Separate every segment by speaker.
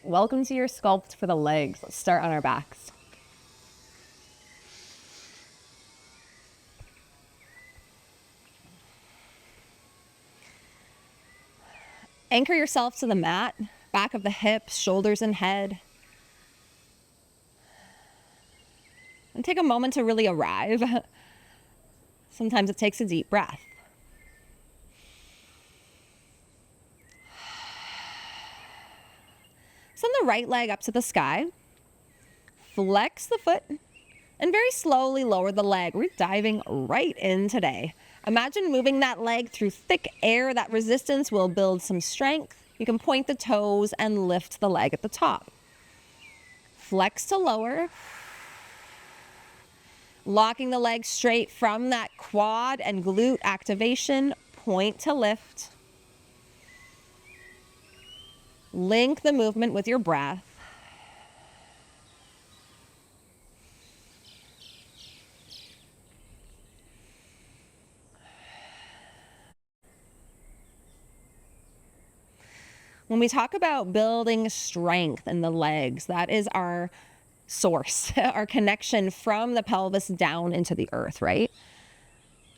Speaker 1: Welcome to your sculpt for the legs. Let's start on our backs. Anchor yourself to the mat, back of the hips, shoulders and head. And take a moment to really arrive. Sometimes it takes a deep breath. Send the right leg up to the sky. Flex the foot and very slowly lower the leg. We're diving right in today. Imagine moving that leg through thick air. That resistance will build some strength. You can point the toes and lift the leg at the top. Flex to lower. Locking the leg straight from that quad and glute activation. Point to lift. Link the movement with your breath. When we talk about building strength in the legs, that is our source, our connection from the pelvis down into the earth, right?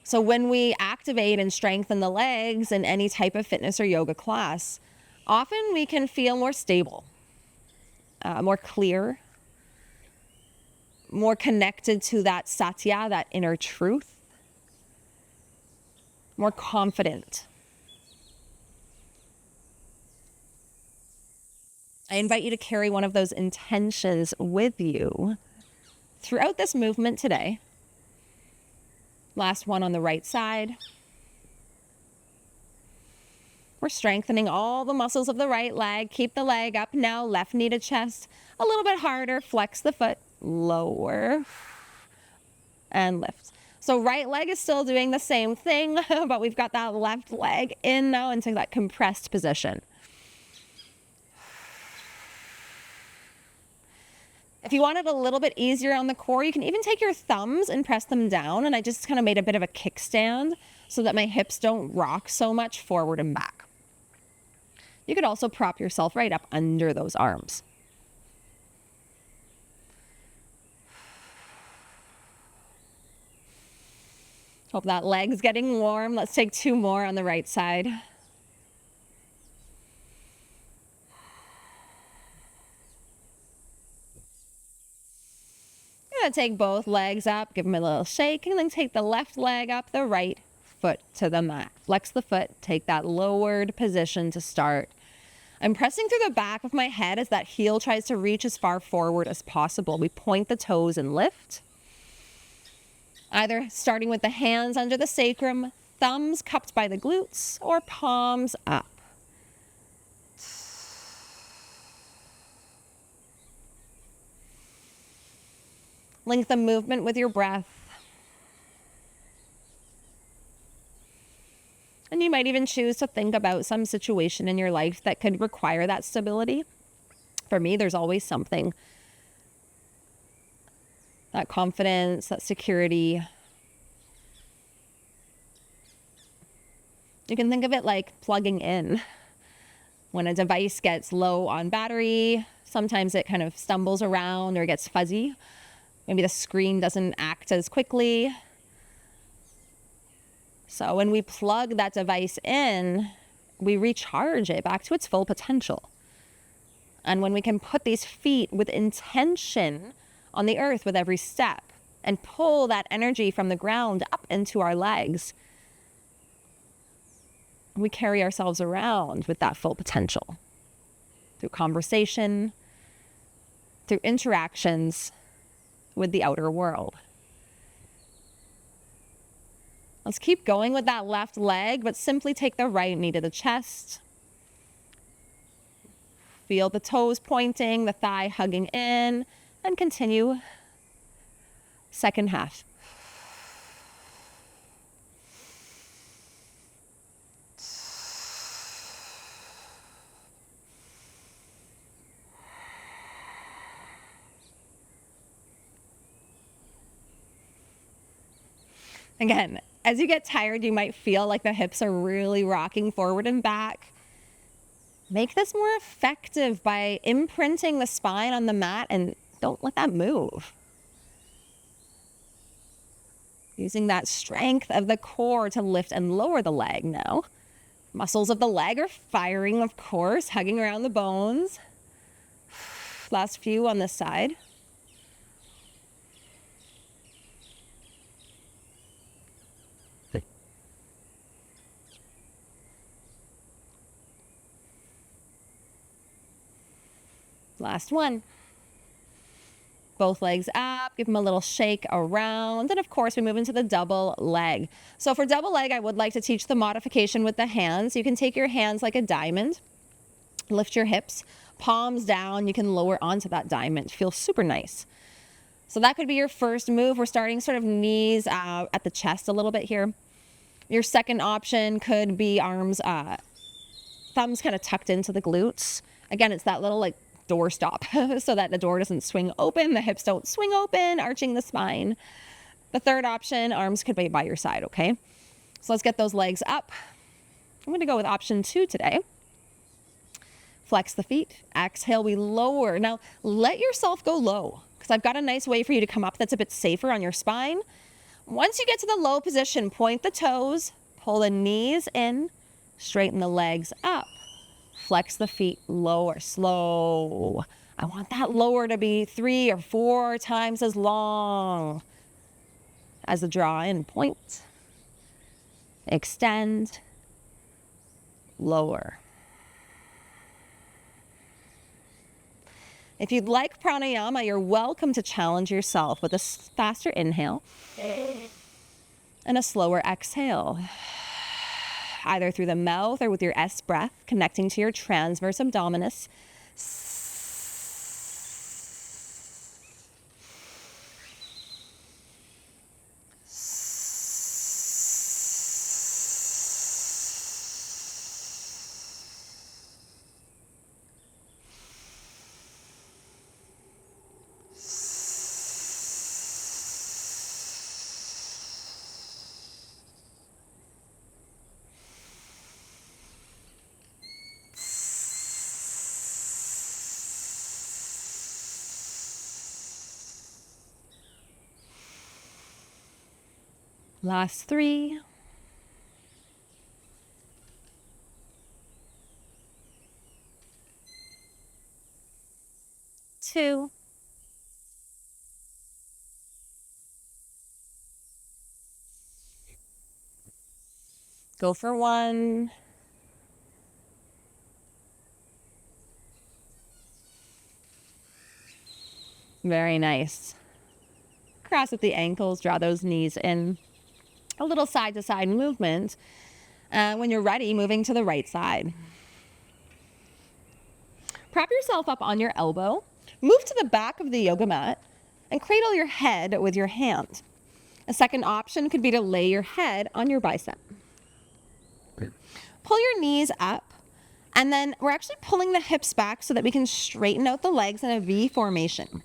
Speaker 1: So when we activate and strengthen the legs in any type of fitness or yoga class, often we can feel more stable, more clear, more connected to that satya, that inner truth, more confident. I invite you to carry one of those intentions with you throughout this movement today. Last one on the right side. We're strengthening all the muscles of the right leg. Keep the leg up now, left knee to chest. A little bit harder, flex the foot, lower, and lift. So right leg is still doing the same thing, but we've got that left leg in now into that compressed position. If you want it a little bit easier on the core, you can even take your thumbs and press them down. And I just kind of made a bit of a kickstand so that my hips don't rock so much forward and back. You could also prop yourself right up under those arms. Hope that leg's getting warm. Let's take two more on the right side. You're gonna take both legs up, give them a little shake, and then take the left leg up, the right foot to the mat. Flex the foot, take that lowered position to start. I'm pressing through the back of my head as that heel tries to reach as far forward as possible. We point the toes and lift. Either starting with the hands under the sacrum, thumbs cupped by the glutes, or palms up. Link the movement with your breath. And you might even choose to think about some situation in your life that could require that stability. For me, there's always something. That confidence, that security. You can think of it like plugging in. When a device gets low on battery, sometimes it kind of stumbles around or gets fuzzy. Maybe the screen doesn't act as quickly. So when we plug that device in, we recharge it back to its full potential. And when we can put these feet with intention on the earth with every step and pull that energy from the ground up into our legs, we carry ourselves around with that full potential through conversation, through interactions with the outer world. Let's keep going with that left leg, but simply take the right knee to the chest. Feel the toes pointing, the thigh hugging in, and continue. Second half. Again, as you get tired, you might feel like the hips are really rocking forward and back. Make this more effective by imprinting the spine on the mat and don't let that move. Using that strength of the core to lift and lower the leg now. Muscles of the leg are firing, of course, hugging around the bones. Last few on this side. Last one. Both legs up, give them a little shake around. And of course, we move into the double leg. So for double leg, I would like to teach the modification with the hands. You can take your hands like a diamond, lift your hips, palms down. You can lower onto that diamond. Feels super nice. So that could be your first move. We're starting sort of knees at the chest a little bit here. Your second option could be arms, thumbs kind of tucked into the glutes. Again, it's that little like door stop so that the door doesn't swing open, the hips don't swing open, arching the spine. The third option, arms could be by your side, okay? So let's get those legs up. I'm gonna go with option 2 today. Flex the feet, exhale, we lower. Now let yourself go low because I've got a nice way for you to come up that's a bit safer on your spine. Once you get to the low position, point the toes, pull the knees in, straighten the legs up. Flex the feet, lower, slow. I want that lower to be 3 or 4 times as long as the draw in. Point, extend, lower. If you'd like pranayama, you're welcome to challenge yourself with a faster inhale and a slower exhale. Either through the mouth or with your S breath, connecting to your transverse abdominis. Last 3. 2. Go for 1. Very nice. Cross at the ankles, draw those knees in. A little side to side movement. When you're ready, moving to the right side. Prop yourself up on your elbow. Move to the back of the yoga mat and cradle your head with your hand. A second option could be to lay your head on your bicep. Pull your knees up, and then we're actually pulling the hips back so that we can straighten out the legs in a V formation.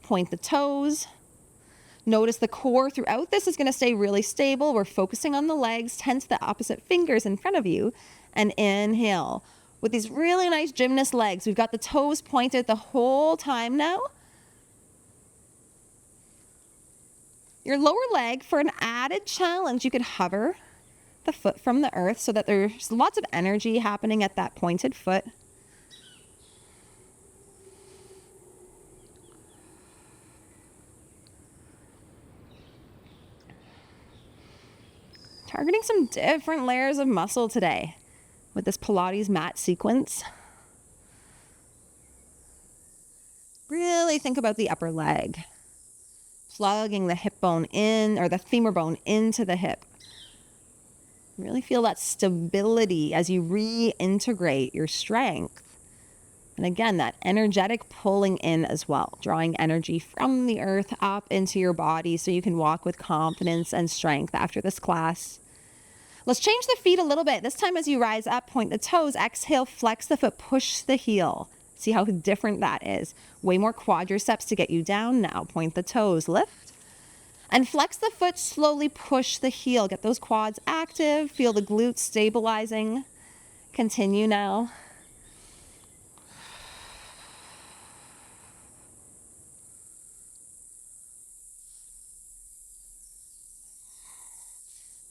Speaker 1: Point the toes. Notice the core throughout this is going to stay really stable. We're focusing on the legs. Tense the opposite fingers in front of you and inhale. With these really nice gymnast legs, we've got the toes pointed the whole time now. Your lower leg, for an added challenge, you could hover the foot from the earth so that there's lots of energy happening at that pointed foot. Targeting some different layers of muscle today with this Pilates mat sequence. Really think about the upper leg. Plugging the hip bone in, or the femur bone into the hip. Really feel that stability as you reintegrate your strength. And again, that energetic pulling in as well, drawing energy from the earth up into your body so you can walk with confidence and strength after this class. Let's change the feet a little bit. This time as you rise up, point the toes, exhale, flex the foot, push the heel. See how different that is. Way more quadriceps to get you down now. Point the toes, lift. And flex the foot, slowly push the heel. Get those quads active. Feel the glutes stabilizing. Continue now.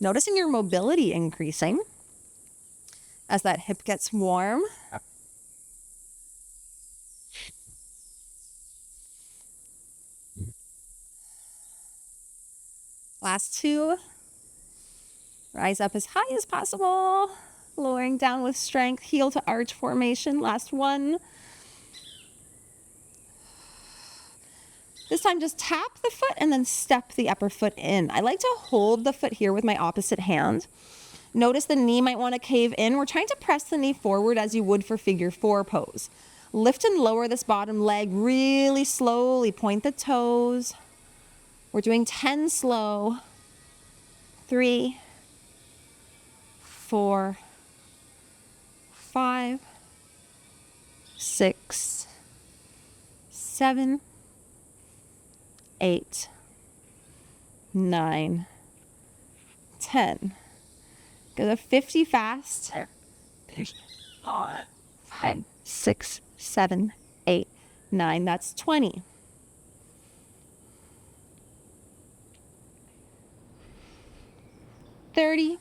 Speaker 1: Noticing your mobility increasing as that hip gets warm. Last two. Rise up as high as possible. Lowering down with strength. Heel to arch formation. Last one. This time just tap the foot and then step the upper foot in. I like to hold the foot here with my opposite hand. Notice the knee might want to cave in. We're trying to press the knee forward as you would for figure 4 pose. Lift and lower this bottom leg really slowly. Point the toes. We're doing 10 slow. 3, 4, 5, 6, 7, 8, 9, 10. Go to 50 fast. 5, 6, 7, 8, 9. That's 20. $30.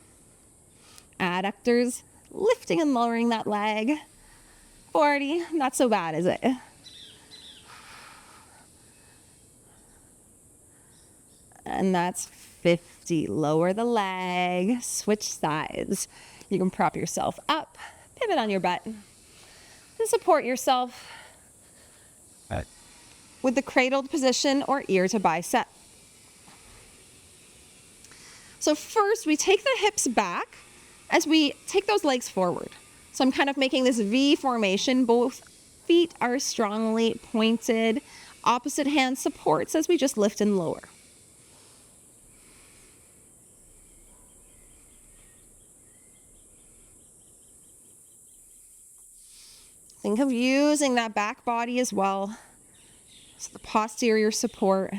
Speaker 1: Adductors, lifting and lowering that leg. $40. Not so bad, is it? And that's $50. Lower the leg, switch sides. You can prop yourself up, pivot on your butt, and support yourself with the cradled position or ear to bicep. So first, we take the hips back as we take those legs forward. So I'm kind of making this V formation. Both feet are strongly pointed. Opposite hand supports as we just lift and lower. Think of using that back body as well. So the posterior support.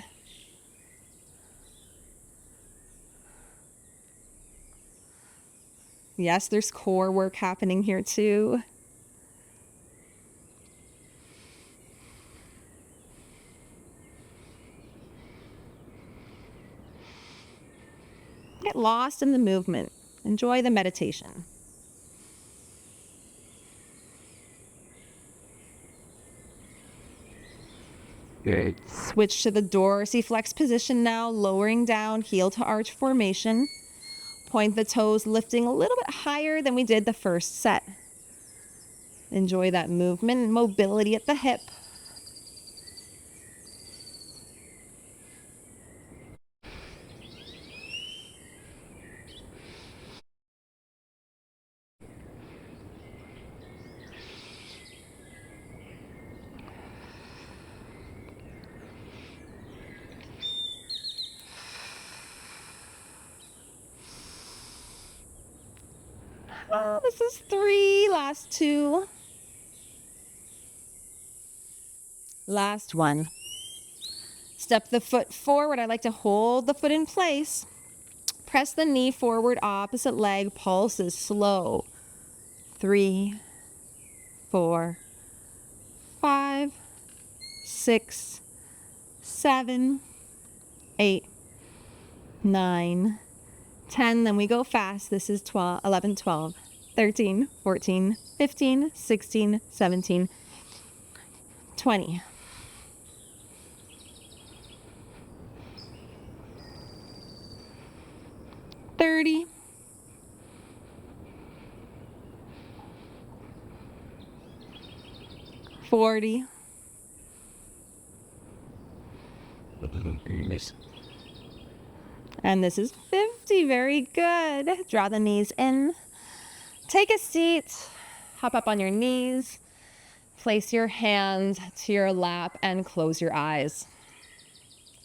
Speaker 1: Yes, there's core work happening here too. Get lost in the movement. Enjoy the meditation.
Speaker 2: Good.
Speaker 1: Switch to the dorsiflex position now, lowering down, heel to arch formation. Point the toes, lifting a little bit higher than we did the first set. Enjoy that movement and mobility at the hip. Oh, this is 3, last 2. Last 1. Step the foot forward. I like to hold the foot in place. Press the knee forward, opposite leg, pulses slow. 3, 4, 5, 6, 7, 8, 9, 10. Then we go fast. This is 12, 11, 12, 13, 14, 15, 16, 17, 20. $30. 40. And this is 50. Very good. Draw the knees in. Take a seat. Hop up on your knees. Place your hand to your lap and close your eyes.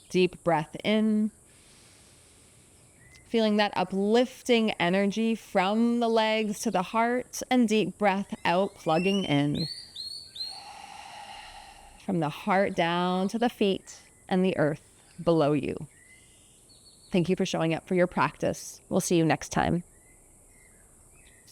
Speaker 1: Deep breath in. Feeling that uplifting energy from the legs to the heart, and deep breath out, plugging in. From the heart down to the feet and the earth below you. Thank you for showing up for your practice. We'll see you next time.